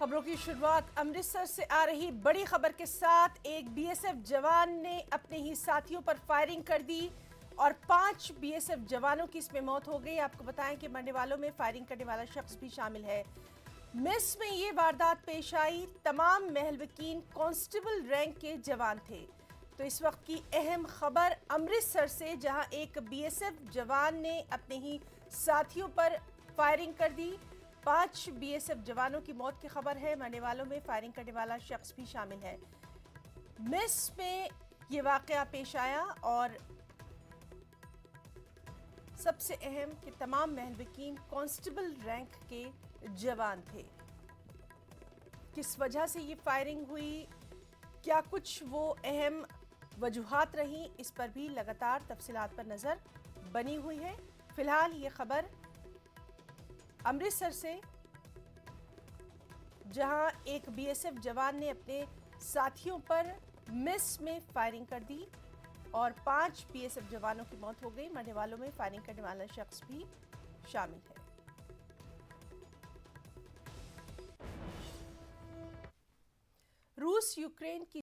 खबरों की शुरुआत अमृतसर से आ रही बड़ी खबर के साथ। एक बीएसएफ जवान ने अपने ही साथियों पर फायरिंग कर दी और 5 बीएसएफ जवानों की इसमें मौत हो गई। आपको बताएं कि मरने वालों में फायरिंग करने वाला शख्स भी शामिल है। मिस में ये वारदात पेश आई। तमाम महलवकीन कांस्टेबल रैंक के जवान थे। तो इस वक्त की अहम खबर अमृतसर से, जहां एक बीएसएफ जवान ने अपने ही साथियों पर फायरिंग कर दी। 5 बीएसएफ जवानों की मौत की खबर है। मरने वालों में फायरिंग करने वाला शख्स भी शामिल है। मिस में ये वाकया पेश आया और सबसे अहम कि तमाम महलवकीन कांस्टेबल रैंक के जवान थे। किस वजह से ये फायरिंग हुई, क्या कुछ वो अहम वजूहात रही, इस पर भी लगातार तफसीलात पर नजर बनी हुई है। फिलहाल ये खबर अमृतसर से, जहां एक बीएसएफ जवान ने अपने साथियों पर मिस में फायरिंग कर दी और 5 बीएसएफ जवानों की मौत हो गई। मरने वालों में फायरिंग करने वाला शख्स भी शामिल है। रूस यूक्रेन की